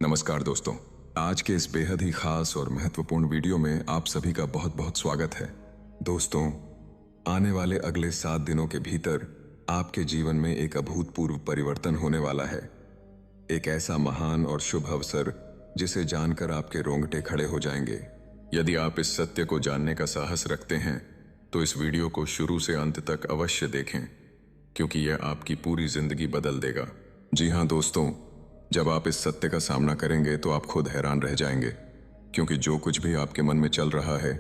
नमस्कार दोस्तों। आज के इस बेहद ही खास और महत्वपूर्ण वीडियो में आप सभी का बहुत बहुत स्वागत है। दोस्तों, आने वाले अगले 7 दिनों के भीतर आपके जीवन में एक अभूतपूर्व परिवर्तन होने वाला है। एक ऐसा महान और शुभ अवसर जिसे जानकर आपके रोंगटे खड़े हो जाएंगे। यदि आप इस सत्य को जानने का साहस रखते हैं तो इस वीडियो को शुरू से अंत तक अवश्य देखें, क्योंकि यह आपकी पूरी जिंदगी बदल देगा। जी हाँ दोस्तों, जब आप इस सत्य का सामना करेंगे तो आप खुद हैरान रह जाएंगे, क्योंकि जो कुछ भी आपके मन में चल रहा है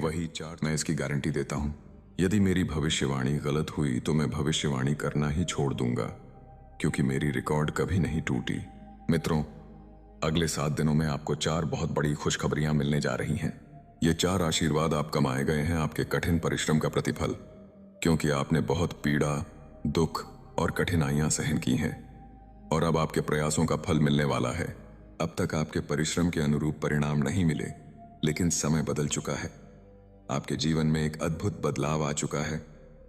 वही चार्ट। मैं इसकी गारंटी देता हूं, यदि मेरी भविष्यवाणी गलत हुई तो मैं भविष्यवाणी करना ही छोड़ दूंगा, क्योंकि मेरी रिकॉर्ड कभी नहीं टूटी। मित्रों, अगले 7 दिनों में आपको 4 बहुत बड़ी खुशखबरियां मिलने जा रही हैं। ये 4 आशीर्वाद आप कमाए गए हैं आपके कठिन परिश्रम का प्रतिफल, क्योंकि आपने बहुत पीड़ा, दुख और कठिनाइयां सहन की हैं और अब आपके प्रयासों का फल मिलने वाला है। अब तक आपके परिश्रम के अनुरूप परिणाम नहीं मिले, लेकिन समय बदल चुका है। आपके जीवन में एक अद्भुत बदलाव आ चुका है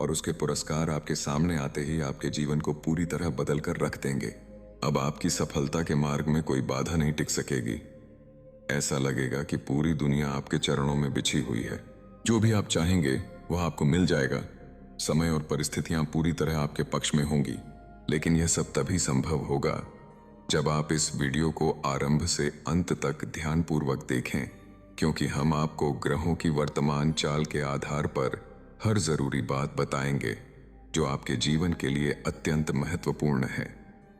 और उसके पुरस्कार आपके सामने आते ही आपके जीवन को पूरी तरह बदल कर रख देंगे। अब आपकी सफलता के मार्ग में कोई बाधा नहीं टिक सकेगी। ऐसा लगेगा कि पूरी दुनिया आपके चरणों में बिछी हुई है। जो भी आप चाहेंगे वह आपको मिल जाएगा। समय और परिस्थितियां पूरी तरह आपके पक्ष में होंगी, लेकिन यह सब तभी संभव होगा जब आप इस वीडियो को आरंभ से अंत तक ध्यानपूर्वक देखें, क्योंकि हम आपको ग्रहों की वर्तमान चाल के आधार पर हर जरूरी बात बताएंगे जो आपके जीवन के लिए अत्यंत महत्वपूर्ण है।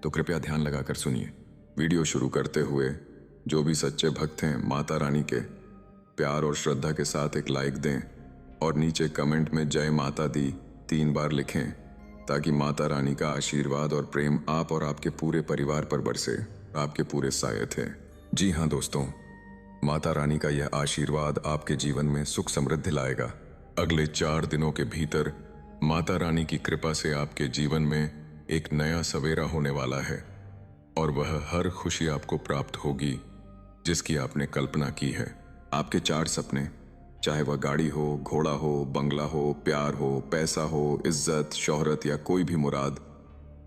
तो कृपया ध्यान लगाकर सुनिए। वीडियो शुरू करते हुए जो भी सच्चे भक्त हैं माता रानी के, प्यार और श्रद्धा के साथ एक लाइक दें और नीचे कमेंट में जय माता दी 3 बार लिखें, ताकि माता रानी का आशीर्वाद और प्रेम आप और आपके पूरे परिवार पर बरसे। आपके पूरे साये थे। जी हाँ दोस्तों, माता रानी का यह आशीर्वाद आपके जीवन में सुख समृद्धि लाएगा। अगले 4 दिनों के भीतर माता रानी की कृपा से आपके जीवन में एक नया सवेरा होने वाला है और वह हर खुशी आपको प्राप्त होगी जिसकी आपने कल्पना की है। आपके 4 सपने, चाहे वह गाड़ी हो, घोड़ा हो, बंगला हो, प्यार हो, पैसा हो, इज्जत, शोहरत या कोई भी मुराद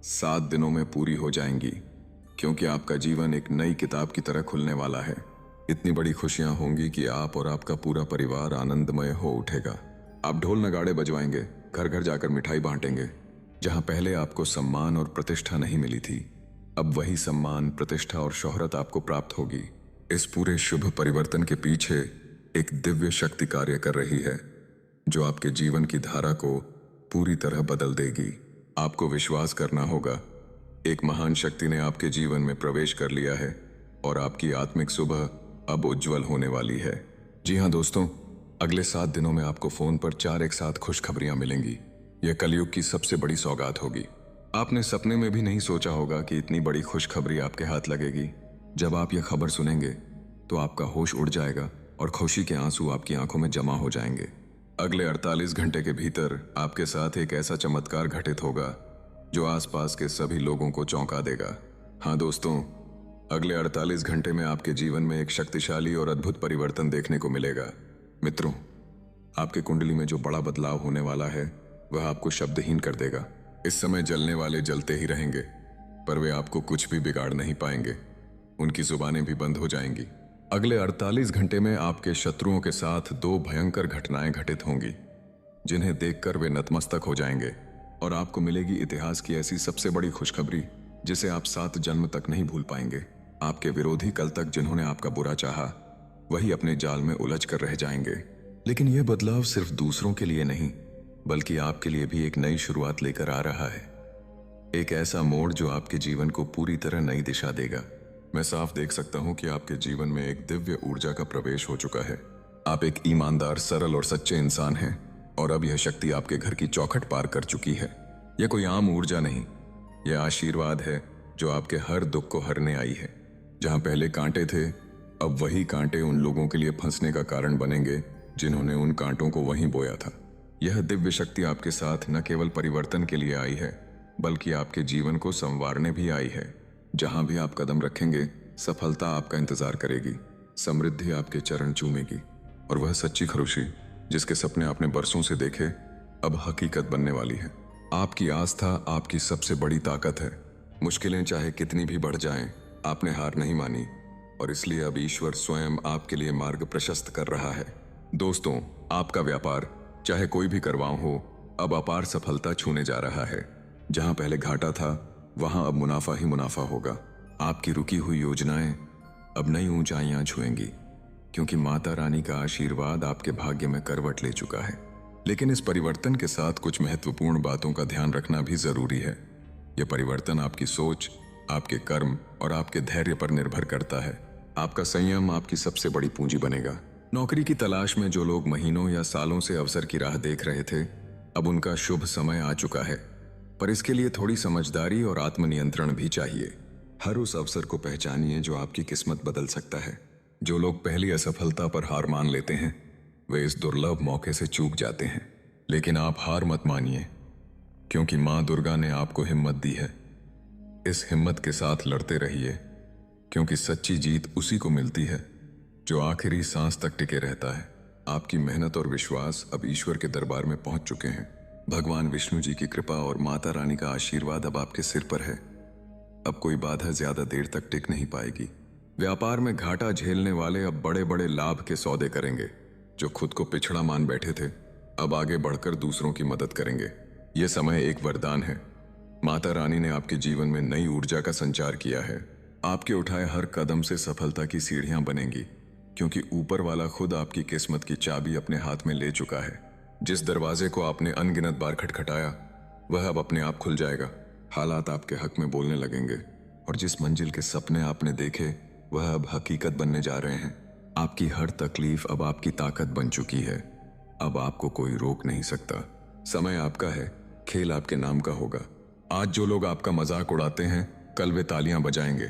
7 दिनों में पूरी हो जाएंगी, क्योंकि आपका जीवन एक नई किताब की तरह खुलने वाला है। इतनी बड़ी खुशियां होंगी कि आप और आपका पूरा परिवार आनंदमय हो उठेगा। आप ढोल नगाड़े बजवाएंगे, घर घर जाकर मिठाई बांटेंगे। जहां पहले आपको सम्मान और प्रतिष्ठा नहीं मिली थी, अब वही सम्मान, प्रतिष्ठा और शोहरत आपको प्राप्त होगी। इस पूरे शुभ परिवर्तन के पीछे एक दिव्य शक्ति कार्य कर रही है, जो आपके जीवन की धारा को पूरी तरह बदल देगी। आपको विश्वास करना होगा, एक महान शक्ति ने आपके जीवन में प्रवेश कर लिया है और आपकी आत्मिक सुबह अब उज्जवल होने वाली है। जी हाँ दोस्तों, अगले 7 दिनों में आपको फोन पर 4 एक साथ खुशखबरियां मिलेंगी। यह कलयुग की सबसे बड़ी सौगात होगी। आपने सपने में भी नहीं सोचा होगा कि इतनी बड़ी खुशखबरी आपके हाथ लगेगी। जब आप यह खबर सुनेंगे तो आपका होश उड़ जाएगा और खुशी के आंसू आपकी आंखों में जमा हो जाएंगे। अगले 48 घंटे के भीतर आपके साथ एक ऐसा चमत्कार घटित होगा जो आसपास के सभी लोगों को चौंका देगा। हाँ दोस्तों, अगले 48 घंटे में आपके जीवन में एक शक्तिशाली और अद्भुत परिवर्तन देखने को मिलेगा। मित्रों, आपके कुंडली में जो बड़ा बदलाव होने वाला है वह आपको शब्दहीन कर देगा। इस समय जलने वाले जलते ही रहेंगे, पर वे आपको कुछ भी बिगाड़ नहीं पाएंगे। उनकी जुबानें भी बंद हो जाएंगी। अगले 48 घंटे में आपके शत्रुओं के साथ 2 भयंकर घटनाएं घटित होंगी, जिन्हें देखकर वे नतमस्तक हो जाएंगे और आपको मिलेगी इतिहास की ऐसी सबसे बड़ी खुशखबरी जिसे आप 7 जन्म तक नहीं भूल पाएंगे। आपके विरोधी कल तक जिन्होंने आपका बुरा चाहा, वही अपने जाल में उलझ कर रह जाएंगे। लेकिन यह बदलाव सिर्फ दूसरों के लिए नहीं, बल्कि आपके लिए भी एक नई शुरुआत लेकर आ रहा है। एक ऐसा मोड़ जो आपके जीवन को पूरी तरह नई दिशा देगा। मैं साफ देख सकता हूं कि आपके जीवन में एक दिव्य ऊर्जा का प्रवेश हो चुका है। आप एक ईमानदार, सरल और सच्चे इंसान हैं और अब यह शक्ति आपके घर की चौखट पार कर चुकी है। यह कोई आम ऊर्जा नहीं, यह आशीर्वाद है जो आपके हर दुख को हरने आई है। जहां पहले कांटे थे, अब वही कांटे उन लोगों के लिए फंसने का कारण बनेंगे जिन्होंने उन कांटों को वहीं बोया था। यह दिव्य शक्ति आपके साथ न केवल परिवर्तन के लिए आई है, बल्कि आपके जीवन को संवारने भी आई है। जहां भी आप कदम रखेंगे, सफलता आपका इंतजार करेगी, समृद्धि आपके चरण चूमेगी और वह सच्ची खुशी जिसके सपने आपने बरसों से देखे अब हकीकत बनने वाली है। आपकी आस्था आपकी सबसे बड़ी ताकत है। मुश्किलें चाहे कितनी भी बढ़ जाएं, आपने हार नहीं मानी और इसलिए अब ईश्वर स्वयं आपके लिए मार्ग प्रशस्त कर रहा है। दोस्तों, आपका व्यापार चाहे कोई भी करवाओ हो, अब अपार सफलता छूने जा रहा है। जहां पहले घाटा था वहां अब मुनाफा ही मुनाफा होगा। आपकी रुकी हुई योजनाएं अब नई ऊंचाइयां छुएंगी, क्योंकि माता रानी का आशीर्वाद आपके भाग्य में करवट ले चुका है। लेकिन इस परिवर्तन के साथ कुछ महत्वपूर्ण बातों का ध्यान रखना भी जरूरी है। यह परिवर्तन आपकी सोच, आपके कर्म और आपके धैर्य पर निर्भर करता है। आपका संयम आपकी सबसे बड़ी पूंजी बनेगा। नौकरी की तलाश में जो लोग महीनों या सालों से अवसर की राह देख रहे थे, अब उनका शुभ समय आ चुका है। पर इसके लिए थोड़ी समझदारी और आत्मनियंत्रण भी चाहिए। हर उस अवसर को पहचानिए जो आपकी किस्मत बदल सकता है। जो लोग पहली असफलता पर हार मान लेते हैं, वे इस दुर्लभ मौके से चूक जाते हैं। लेकिन आप हार मत मानिए, क्योंकि मां दुर्गा ने आपको हिम्मत दी है। इस हिम्मत के साथ लड़ते रहिए, क्योंकि सच्ची जीत उसी को मिलती है जो आखिरी सांस तक टिके रहता है। आपकी मेहनत और विश्वास अब ईश्वर के दरबार में पहुंच चुके हैं। भगवान विष्णु जी की कृपा और माता रानी का आशीर्वाद अब आपके सिर पर है। अब कोई बाधा ज्यादा देर तक टिक नहीं पाएगी। व्यापार में घाटा झेलने वाले अब बड़े बड़े लाभ के सौदे करेंगे। जो खुद को पिछड़ा मान बैठे थे, अब आगे बढ़कर दूसरों की मदद करेंगे। यह समय एक वरदान है। माता रानी ने आपके जीवन में नई ऊर्जा का संचार किया है। आपके उठाए हर कदम से सफलता की सीढ़ियां बनेंगी, क्योंकि ऊपर वाला खुद आपकी किस्मत की चाबी अपने हाथ में ले चुका है। जिस दरवाजे को आपने अनगिनत बार खटखटाया, वह अब अपने आप खुल जाएगा। हालात आपके हक में बोलने लगेंगे और जिस मंजिल के सपने आपने देखे, वह अब हकीकत बनने जा रहे हैं। आपकी हर तकलीफ अब आपकी ताकत बन चुकी है। अब आपको कोई रोक नहीं सकता। समय आपका है, खेल आपके नाम का होगा। आज जो लोग आपका मजाक उड़ाते हैं, कल वे तालियां बजाएंगे।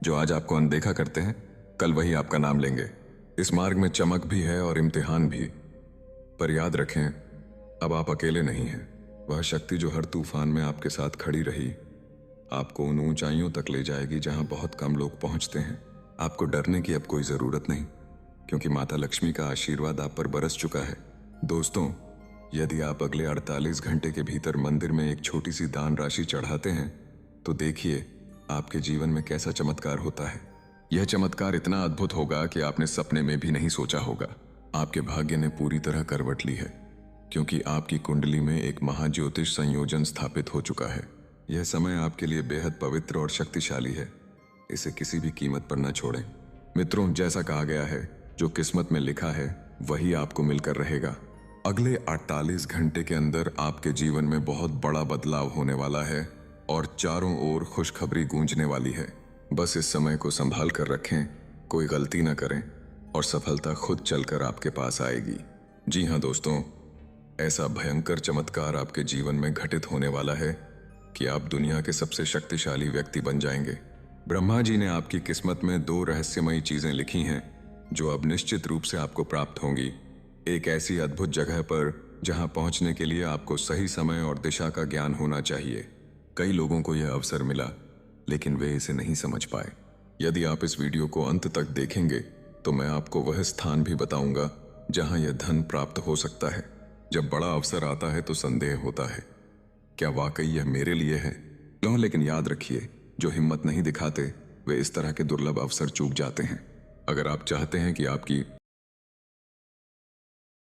जो आज आपको अनदेखा करते हैं, कल वही आपका नाम लेंगे। इस मार्ग में चमक भी है और इम्तिहान भी। पर याद रखें, अब आप अकेले नहीं हैं। वह शक्ति जो हर तूफान में आपके साथ खड़ी रही, आपको उन ऊंचाइयों तक ले जाएगी जहां बहुत कम लोग पहुंचते हैं। आपको डरने की अब कोई जरूरत नहीं, क्योंकि माता लक्ष्मी का आशीर्वाद आप पर बरस चुका है। दोस्तों, यदि आप अगले 48 घंटे के भीतर मंदिर में एक छोटी सी दान राशि चढ़ाते हैं, तो देखिए आपके जीवन में कैसा चमत्कार होता है। यह चमत्कार इतना अद्भुत होगा कि आपने सपने में भी नहीं सोचा होगा। आपके भाग्य ने पूरी तरह करवट ली है, क्योंकि आपकी कुंडली में एक महाज्योतिष संयोजन स्थापित हो चुका है। यह समय आपके लिए बेहद पवित्र और शक्तिशाली है। इसे किसी भी कीमत पर न छोड़ें। मित्रों, जैसा कहा गया है, जो किस्मत में लिखा है वही आपको मिलकर रहेगा। अगले 48 घंटे के अंदर आपके जीवन में बहुत बड़ा बदलाव होने वाला है और चारों ओर खुशखबरी गूंजने वाली है। बस इस समय को संभाल कर रखें, कोई गलती न करें और सफलता खुद चलकर आपके पास आएगी। जी हाँ दोस्तों, ऐसा भयंकर चमत्कार आपके जीवन में घटित होने वाला है कि आप दुनिया के सबसे शक्तिशाली व्यक्ति बन जाएंगे। ब्रह्मा जी ने आपकी किस्मत में 2 रहस्यमयी चीजें लिखी हैं, जो अब निश्चित रूप से आपको प्राप्त होंगी। एक ऐसी अद्भुत जगह पर जहां पहुंचने के लिए आपको सही समय और दिशा का ज्ञान होना चाहिए। कई लोगों को यह अवसर मिला, लेकिन वे इसे नहीं समझ पाए। यदि आप इस वीडियो को अंत तक देखेंगे, तो मैं आपको वह स्थान भी बताऊंगा जहां यह धन प्राप्त हो सकता है। जब बड़ा अवसर आता है तो संदेह होता है, क्या वाकई यह मेरे लिए है? लेकिन याद रखिए, जो हिम्मत नहीं दिखाते वे इस तरह के दुर्लभ अवसर चूक जाते हैं। अगर आप चाहते हैं कि आपकी